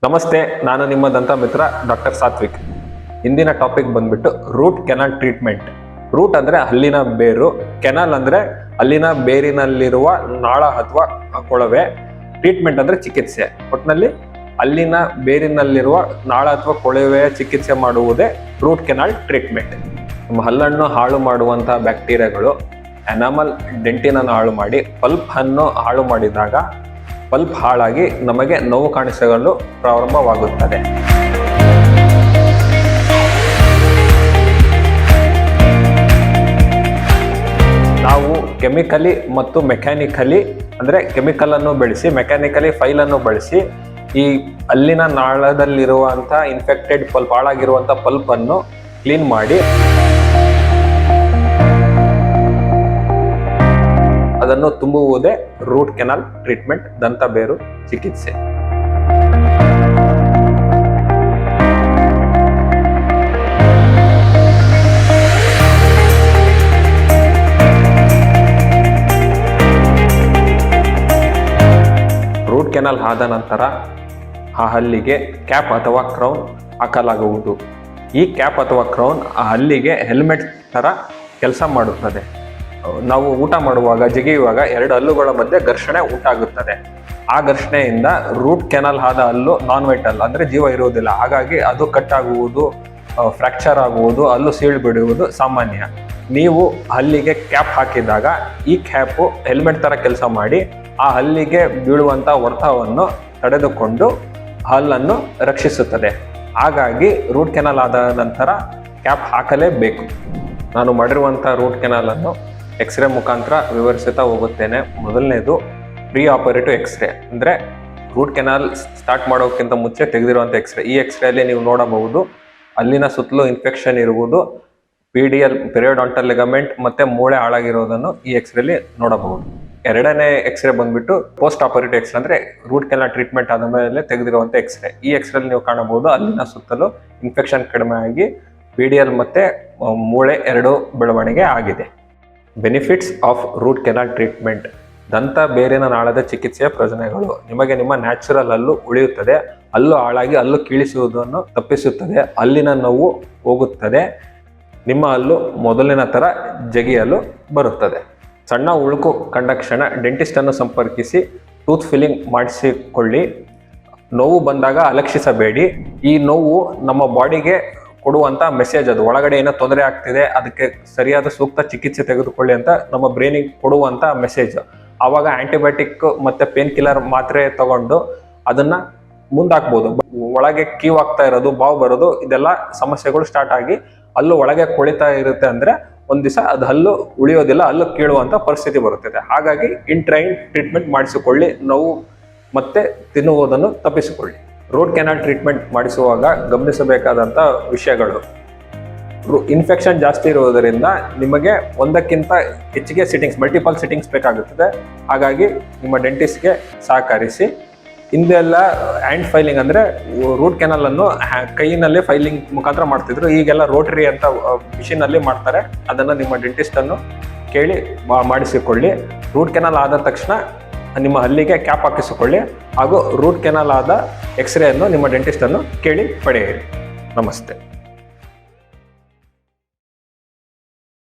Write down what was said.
ನಮಸ್ತೆ, ನಾನು ನಿಮ್ಮ ದಂತ ಮಿತ್ರ ಡಾಕ್ಟರ್ ಸಾತ್ವಿಕ್. ಇಂದಿನ ಟಾಪಿಕ್ ಬಂದ್ಬಿಟ್ಟು ರೂಟ್ ಕೆನಾಲ್ ಟ್ರೀಟ್ಮೆಂಟ್. ರೂಟ್ ಅಂದ್ರೆ ಹಲ್ಲಿನ ಬೇರು, ಕೆನಾಲ್ ಅಂದ್ರೆ ಹಲ್ಲಿನ ಬೇರಿನಲ್ಲಿರುವ ನಾಳ ಅಥವಾ ಕೊಳವೆ, ಟ್ರೀಟ್ಮೆಂಟ್ ಅಂದ್ರೆ ಚಿಕಿತ್ಸೆ. ಒಟ್ಟಿನಲ್ಲಿ ಹಲ್ಲಿನ ಬೇರಿನಲ್ಲಿರುವ ನಾಳ ಅಥವಾ ಕೊಳವೆಯ ಚಿಕಿತ್ಸೆ ಮಾಡುವುದೇ ರೂಟ್ ಕೆನಾಲ್ ಟ್ರೀಟ್ಮೆಂಟ್. ನಮ್ಮ ಹಲ್ಲನ್ನು ಹಾಳು ಮಾಡುವಂತಹ ಬ್ಯಾಕ್ಟೀರಿಯಾಗಳು ಎನಾಮಲ್ ಡೆಂಟಿನನ್ನು ಹಾಳು ಮಾಡಿ ಪಲ್ಪ್ ಅನ್ನು ಹಾಳು ಮಾಡಿದಾಗ ಪಲ್ಪ್ ಹಾಳಾಗಿ ನಮಗೆ ನೋವು ಕಾಣಿಸಲು ಪ್ರಾರಂಭವಾಗುತ್ತದೆ. ನಾವು ಕೆಮಿಕಲಿ ಮತ್ತು ಮೆಕ್ಯಾನಿಕಲಿ ಅಂದರೆ ಕೆಮಿಕಲ್ ಅನ್ನು ಬಳಸಿ ಮೆಕ್ಯಾನಿಕಲಿ ಫೈಲ್ ಅನ್ನು ಬಳಸಿ ಈ ಹಲ್ಲಿನ ನಾಳದಲ್ಲಿರುವಂಥ ಇನ್ಫೆಕ್ಟೆಡ್ ಪಲ್ಪ್, ಹಾಳಾಗಿರುವಂಥ ಪಲ್ಪ್ ಅನ್ನು ಕ್ಲೀನ್ ಮಾಡಿ ಅದನ್ನು ತುಂಬುವುದೇ ರೂಟ್ ಕೆನಾಲ್ ಟ್ರೀಟ್ಮೆಂಟ್, ದಂತ ಬೇರು ಚಿಕಿತ್ಸೆ. ರೂಟ್ ಕೆನಾಲ್ ಆದ ನಂತರ ಆ ಹಲ್ಲಿಗೆ ಕ್ಯಾಪ್ ಅಥವಾ ಕ್ರೌನ್ ಹಾಕಲಾಗುವುದು. ಈ ಕ್ಯಾಪ್ ಅಥವಾ ಕ್ರೌನ್ ಆ ಹಲ್ಲಿಗೆ ಹೆಲ್ಮೆಟ್ ಥರ ಕೆಲಸ ಮಾಡುತ್ತದೆ. ನಾವು ಊಟ ಮಾಡುವಾಗ, ಜಗಿಯುವಾಗ ಎರಡು ಹಲ್ಲುಗಳ ಮಧ್ಯೆ ಘರ್ಷಣೆ ಉಂಟಾಗುತ್ತದೆ. ಆ ಘರ್ಷಣೆಯಿಂದ ರೂಟ್ ಕೆನಾಲ್ ಆದ ಹಲ್ಲು ನಾನ್ ವೈಟಲ್ ಅಂದರೆ ಜೀವ ಇರುವುದಿಲ್ಲ. ಹಾಗಾಗಿ ಅದು ಕಟ್ ಆಗುವುದು, ಫ್ರ್ಯಾಕ್ಚರ್ ಆಗುವುದು, ಹಲ್ಲು ಸೀಳು ಬಿಡುವುದು ಸಾಮಾನ್ಯ. ನೀವು ಹಲ್ಲಿಗೆ ಕ್ಯಾಪ್ ಹಾಕಿದಾಗ ಈ ಕ್ಯಾಪು ಹೆಲ್ಮೆಟ್ ಥರ ಕೆಲಸ ಮಾಡಿ ಆ ಹಲ್ಲಿಗೆ ಬೀಳುವಂಥ ಹೊಡೆತವನ್ನು ತಡೆದುಕೊಂಡು ಹಲ್ಲನ್ನು ರಕ್ಷಿಸುತ್ತದೆ. ಹಾಗಾಗಿ ರೂಟ್ ಕೆನಾಲ್ ಆದ ನಂತರ ಕ್ಯಾಪ್ ಹಾಕಲೇಬೇಕು. ನಾನು ಮಾಡಿರುವಂಥ ರೂಟ್ ಕೆನಾಲನ್ನು ಎಕ್ಸ್ರೇ ಮುಖಾಂತರ ವಿವರಿಸುತ್ತಾ ಹೋಗುತ್ತೇನೆ. ಮೊದಲನೇದು ಪ್ರೀ ಆಪರೇಟಿವ್ ಎಕ್ಸ್ರೇ, ಅಂದರೆ ರೂಟ್ ಕೆನಾಲ್ ಸ್ಟಾರ್ಟ್ ಮಾಡೋಕ್ಕಿಂತ ಮುಂಚೆ ತೆಗೆದಿರುವಂಥ ಎಕ್ಸ್ರೇ. ಈ ಎಕ್ಸ್ರೇಲಿ ನೀವು ನೋಡಬಹುದು ಅಲ್ಲಿನ ಸುತ್ತಲೂ ಇನ್ಫೆಕ್ಷನ್ ಇರುವುದು, PDL ಪೆರಿಯೋಡಾಂಟಲ್ ಲಿಗಮೆಂಟ್ ಮತ್ತು ಮೂಳೆ ಹಾಳಾಗಿರೋದನ್ನು ಈ ಎಕ್ಸ್ರೇಲಿ ನೋಡಬಹುದು. ಎರಡನೇ ಎಕ್ಸ್ರೇ ಬಂದ್ಬಿಟ್ಟು ಪೋಸ್ಟ್ ಆಪರೇಟಿವ್ ಎಕ್ಸ್ರೇ, ಅಂದರೆ ರೂಟ್ ಕೆನಾಲ್ ಟ್ರೀಟ್ಮೆಂಟ್ ಆದ ಮೇಲೆ ತೆಗೆದಿರುವಂಥ ಎಕ್ಸ್ರೇ. ಈ ಎಕ್ಸ್ರೇಲಿ ನೀವು ಕಾಣಬಹುದು ಅಲ್ಲಿನ ಸುತ್ತಲೂ ಇನ್ಫೆಕ್ಷನ್ ಕಡಿಮೆ ಆಗಿ PDL ಮತ್ತು ಮೂಳೆ ಎರಡು ಬೆಳವಣಿಗೆ ಆಗಿದೆ. Benefits of root canal treatment. ದಂತ ಬೇರಿನ ನಾಳದ ಚಿಕಿತ್ಸೆಯ ಪ್ರಯೋಜನಗಳು. ನಿಮಗೆ ನಿಮ್ಮ ನ್ಯಾಚುರಲ್ ಹಲ್ಲು ಉಳಿಯುತ್ತದೆ. ಹಲ್ಲು ಹಾಳಾಗಿ ಹಲ್ಲು ಕೀಳಿಸುವುದನ್ನು ತಪ್ಪಿಸುತ್ತದೆ. ಹಲ್ಲಿನ ನೋವು ಹೋಗುತ್ತದೆ. ನಿಮ್ಮ ಹಲ್ಲು ಮೊದಲಿನ ಥರ ಜಗಿಯಲು ಬರುತ್ತದೆ. ಸಣ್ಣ ಉಳುಕು ಕಂಡ ಕ್ಷಣ ಡೆಂಟಿಸ್ಟನ್ನು ಸಂಪರ್ಕಿಸಿ ಟೂತ್ ಫಿಲ್ಲಿಂಗ್ ಮಾಡಿಸಿಕೊಳ್ಳಿ. ನೋವು ಬಂದಾಗ ಅಲಕ್ಷಿಸಬೇಡಿ. ಈ ನೋವು ನಮ್ಮ ಬಾಡಿಗೆ ಕೊಡುವಂಥ ಮೆಸೇಜ್, ಅದು ಒಳಗಡೆ ಏನೋ ತೊಂದರೆ ಆಗ್ತಿದೆ, ಅದಕ್ಕೆ ಸರಿಯಾದ ಸೂಕ್ತ ಚಿಕಿತ್ಸೆ ತೆಗೆದುಕೊಳ್ಳಿ ಅಂತ ನಮ್ಮ ಬ್ರೈನಿಗೆ ಕೊಡುವಂಥ ಮೆಸೇಜ್. ಆವಾಗ ಆ್ಯಂಟಿಬಯೋಟಿಕ್ ಮತ್ತು ಪೇನ್ ಕಿಲ್ಲರ್ ಮಾತ್ರೆ ತಗೊಂಡು ಅದನ್ನು ಮುಂದಾಕ್ಬೋದು. ಒಳಗೆ ಕೀವು ಆಗ್ತಾ ಇರೋದು, ಬಾವು ಬರೋದು, ಇದೆಲ್ಲ ಸಮಸ್ಯೆಗಳು ಸ್ಟಾರ್ಟ್ ಆಗಿ ಹಲ್ಲು ಒಳಗೆ ಕೊಳಿತಾ ಇರುತ್ತೆ. ಅಂದರೆ ಒಂದು ದಿವಸ ಅದು ಹಲ್ಲು ಉಳಿಯೋದಿಲ್ಲ, ಹಲ್ಲು ಕೀಳುವಂಥ ಪರಿಸ್ಥಿತಿ ಬರುತ್ತದೆ. ಹಾಗಾಗಿ ಇಂಟ್ರೈನ್ ಟ್ರೀಟ್ಮೆಂಟ್ ಮಾಡಿಸಿಕೊಳ್ಳಿ, ನೋವು ಮತ್ತು ತಿನ್ನುವುದನ್ನು ತಪ್ಪಿಸಿಕೊಳ್ಳಿ. ರೂಟ್ ಕೆನಾಲ್ ಟ್ರೀಟ್ಮೆಂಟ್ ಮಾಡಿಸುವಾಗ ಗಮನಿಸಬೇಕಾದಂಥ ವಿಷಯಗಳು. ಇನ್ಫೆಕ್ಷನ್ ಜಾಸ್ತಿ ಇರುವುದರಿಂದ ನಿಮಗೆ ಒಂದಕ್ಕಿಂತ ಹೆಚ್ಚಿಗೆ ಸಿಟ್ಟಿಂಗ್ಸ್, ಮಲ್ಟಿಪಲ್ ಸಿಟ್ಟಿಂಗ್ಸ್ ಬೇಕಾಗುತ್ತದೆ. ಹಾಗಾಗಿ ನಿಮ್ಮ ಡೆಂಟಿಸ್ಟ್ಗೆ ಸಹಕರಿಸಿ. ಹಿಂದೆಲ್ಲ ಹ್ಯಾಂಡ್ ಫೈಲಿಂಗ್ ಅಂದರೆ ರೂಟ್ ಕೆನಾಲನ್ನು ಕೈಯಿನಲ್ಲಿ ಫೈಲಿಂಗ್ ಮುಖಾಂತರ ಮಾಡ್ತಿದ್ರು. ಈಗೆಲ್ಲ ರೋಟರಿ ಅಂತ ಮಿಷಿನಲ್ಲಿ ಮಾಡ್ತಾರೆ. ಅದನ್ನು ನಿಮ್ಮ ಡೆಂಟಿಸ್ಟನ್ನು ಕೇಳಿ ಮಾಡಿಸಿಕೊಳ್ಳಿ. ರೂಟ್ ಕೆನಾಲ್ ಆದ ತಕ್ಷಣ ನಿಮ್ಮ ಹಲ್ಲಿಗೆ ಕ್ಯಾಪ್ ಹಾಕಿಸಿಕೊಳ್ಳಿ ಹಾಗೂ ರೂಟ್ ಕೆನಾಲ್ ಆದ ಎಕ್ಸ್ರೇಯನ್ನು ನಿಮ್ಮ ಡೆಂಟಿಸ್ಟನ್ನು ಕೇಳಿ ಪಡೆಯಿರಿ. ನಮಸ್ತೆ.